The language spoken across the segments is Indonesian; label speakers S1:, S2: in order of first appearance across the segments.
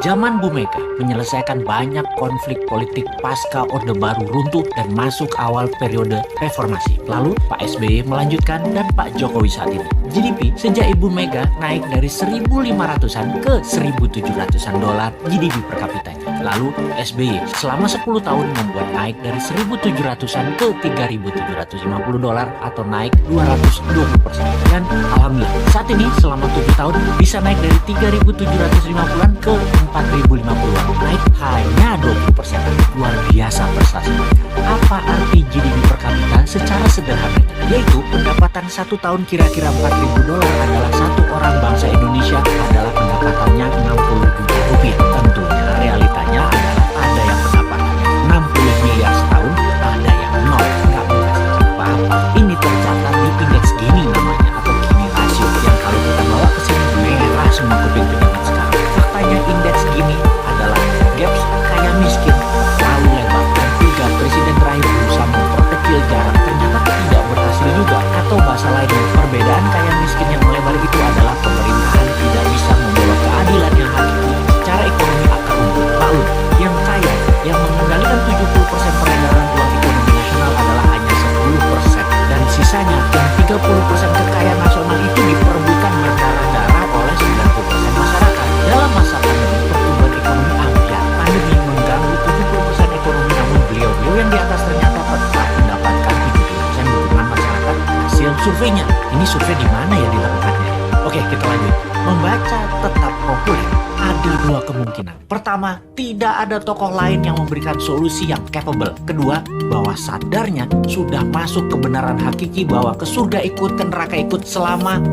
S1: Zaman Bu Mega menyelesaikan banyak konflik politik pasca Orde Baru runtuh dan masuk awal periode reformasi. Lalu Pak SBY melanjutkan dan Pak Jokowi saat ini. GDP sejak Ibu Mega naik dari 1.500-an ke 1.700-an dolar GDP per kapitanya. Lalu SBY selama 10 tahun membuat naik dari 1.700-an ke 3.750 dolar atau naik 220%. Dan alhamdulillah saat ini selama 7 tahun bisa naik dari 3.750-an ke 4.050-an, naik hanya 20%. Luar biasa prestasi mereka. Apa arti GDP per kapita secara sederhana? Yaitu pendapatan satu tahun kira-kira 4.000 dolar adalah satu orang bangsa Indonesia adalah pendapatannya 60 juta rupiah. Tentunya realitanya adalah ada yang pendapatannya 60 miliar setahun, ada yang nol, nggak menghasilkan apa-apa. Ini tercatat di indeks Gini namanya, atau Gini rasio, yang kalau kita bawa ke sini merah semua kuping pejabat sekarang. Faktanya indeks Gini adalah gaps kaya miskin terlalu lebar, dan 3 presiden terakhir berusaha memperkecil jarak, ternyata tidak berhasil juga. Atau bahasa lainnya, perbedaan kaya miskin yang melebar itu adalah pemerintahan tidak bisa membawa keadilan yang hakiki secara ekonomi akar rumput. Lalu yang kaya, yang mengendalikan 70% peredaran uang ekonomi nasional adalah hanya 10%, dan sisanya yang 30% kekayaan nasional itu diperebutkan berdarah-darah oleh 90% masyarakat. Dalam masa pandemi, pertumbuhan ekonomi ambiar. Pandemi mengganggu 70% ekonomi, namun beliau-beliau yang di atas ternyata tetap mendapatkan 70% dukungan masyarakat hasil surveinya. Ini survei di mana ya dilakukannya? Oke, kita lanjut. Membaca tetap populer. Ada 2 kemungkinan. Pertama, tidak ada tokoh lain yang memberikan solusi yang capable. Kedua, bahwa sadarnya sudah masuk kebenaran hakiki bahwa ke surga ikut, ke neraka ikut selama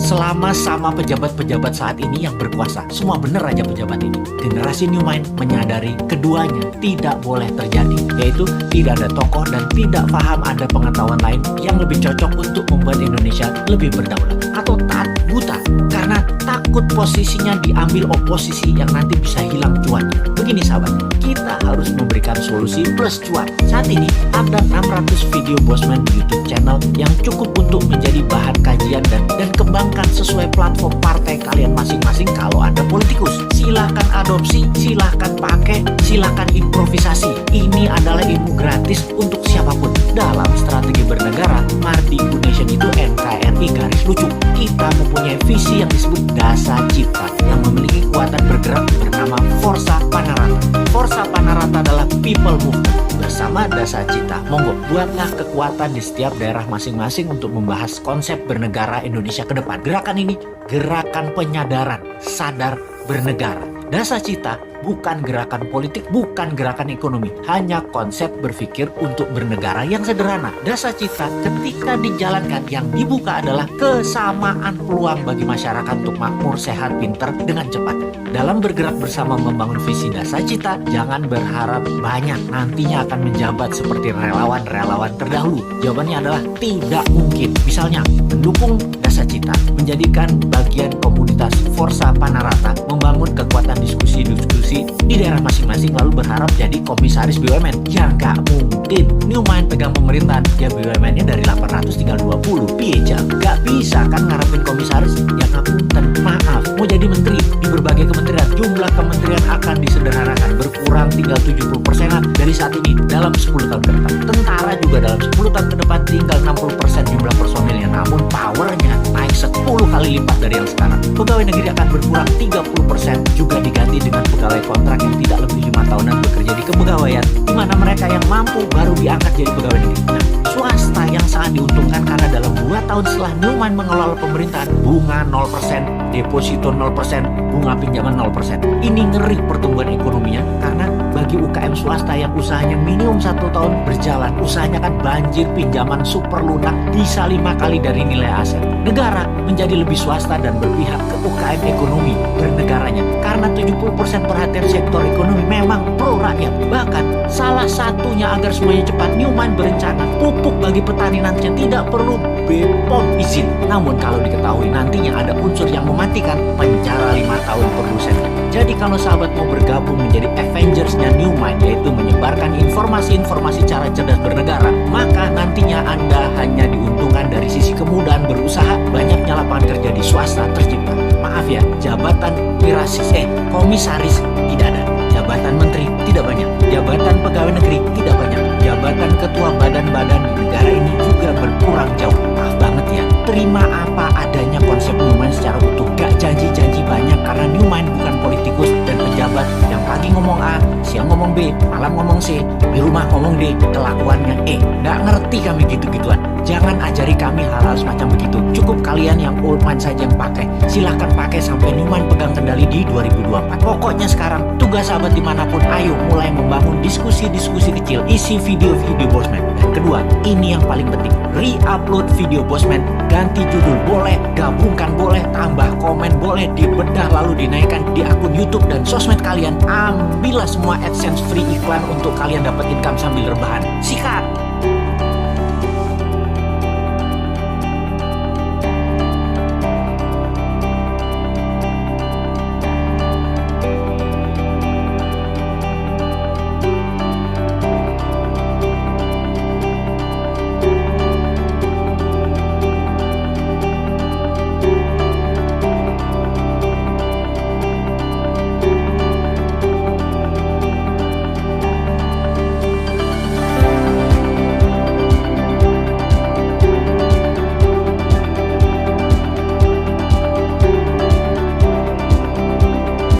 S1: sama pejabat-pejabat saat ini yang berkuasa. Semua bener aja pejabat ini. Generasi New Mind menyadari keduanya tidak boleh terjadi, yaitu tidak ada tokoh dan tidak paham ada pengetahuan lain yang lebih cocok untuk membuat Indonesia lebih berdaulat. Atau taat buta karena takut posisinya diambil oposisi yang nanti bisa hilang cuannya. Begini sahabat, kita harus memberikan solusi plus cuan. Saat ini ada 600 video Bosman di YouTube channel yang cukup untuk menjadi bahan kajian dan kembangkan sesuai platform partai kalian masing-masing. Kalau Anda politikus, silahkan adopsi, silahkan pakai, silahkan improvisasi. Ini adalah ilmu gratis untuk siapapun. Dalam strategi bernegara, Mardi Nation itu NKRI garis lucu. Kita mempunyai visi yang disebut Dasa Cipta yang memiliki kekuatan bergerak bernama Forza Panarata. Forza Panarata adalah people movement. Bersama Dasa Cipta, monggo buatlah kekuatan di setiap daerah masing-masing untuk membahas konsep bernegara Indonesia ke depan. Gerakan ini gerakan penyadaran, sadar bernegara. Dasa Cipta bukan gerakan politik, bukan gerakan ekonomi, hanya konsep berpikir untuk bernegara yang sederhana. Dasa Cipta ketika dijalankan yang dibuka adalah kesamaan peluang bagi masyarakat untuk makmur, sehat, pinter dengan cepat. Dalam bergerak bersama membangun visi Dasa Cipta, jangan berharap banyak, nantinya akan menjabat seperti relawan-relawan terdahulu. Jawabannya adalah tidak mungkin. Misalnya, mendukung Dasa Cipta, menjadikan bagian komunitas Forza Panarata, membangun kekuatan diskusi di daerah masing-masing, lalu berharap jadi komisaris BUMN. Ya nggak mungkin. New Mind pegang pemerintahan, ya BUMN-nya dari 800 tinggal 20. Piye nggak bisa kan ngarepin komisaris? Ya ngapunten, maaf, mau jadi menteri di berbagai kementerian, jumlah kementerian akan disederhanakan, berkurang tinggal 70%-an dari saat ini dalam 10 tahun ke depan. Tentara juga dalam 10 tahun ke depan tinggal 60% jumlah personilnya, namun powernya naik 10 kali lipat dari yang sekarang. Pegawai negeri akan berkurang 30%, juga diganti dengan pegawai kontrak yang tidak lebih 5 tahunan bekerja di kepegawaian, di mana mereka yang mampu baru diangkat jadi pegawai negeri. Nah, swasta yang sangat diuntungkan karena dalam 2 tahun setelah New Mind mengelola pemerintahan, bunga 0%, deposito 0%, bunga pinjaman 0%. Ini ngeri pertumbuhan ekonominya karena bagi UKM swasta yang usahanya minimum 1 tahun berjalan, usahanya kan banjir pinjaman super lunak bisa 5 kali dari nilai aset. Negara menjadi lebih swasta dan berpihak ke UKM ekonomi bernegaranya karena 70% perhatian sektor ekonomi memang pro rakyat. Bahkan salah satunya agar semuanya cepat, New Mind berencana pupuk bagi petani nantinya tidak perlu BPOM izin. Namun kalau diketahui nantinya ada unsur yang mematikan, penjara 5 tahun produsen. Jadi kalau sahabat mau bergabung menjadi Avengers-nya New Mind, yaitu menyebarkan informasi-informasi cara cerdas bernegara, maka nantinya Anda hanya diuntungkan dari sisi kemudahan berusaha, banyaknya lapangan kerja di swasta tercipta. Maaf ya ya, jabatan komisaris tidak ada, jabatan menteri tidak banyak, jabatan pegawai negeri tidak banyak, jabatan ketua badan-badan di negara ini juga berkurang jauh. Maaf banget ya, terima apa adanya konsep Newman secara utuh. Gak janji-janji banyak karena Newman bukan politikus dan pejabat yang pagi ngomong A, siang ngomong B, malam ngomong C, di rumah ngomong D, kelakuannya E. Gak ngerti kami gitu-gituan. Jangan ajari kami hal-hal semacam begitu. Cukup kalian yang old man saja yang pakai. Silahkan pakai sampai Newman pegang kendali di 2024. Pokoknya sekarang tugas sahabat dimanapun, ayo mulai membangun diskusi-diskusi kecil. Isi video-video Bosman. Dan kedua, ini yang paling penting, re-upload video Bosman. Ganti judul boleh, gabungkan boleh, tambah komen boleh, dibedah lalu dinaikkan di akun YouTube dan sosmed kalian. Ambillah semua AdSense free iklan untuk kalian dapat income sambil rebahan. Sikat!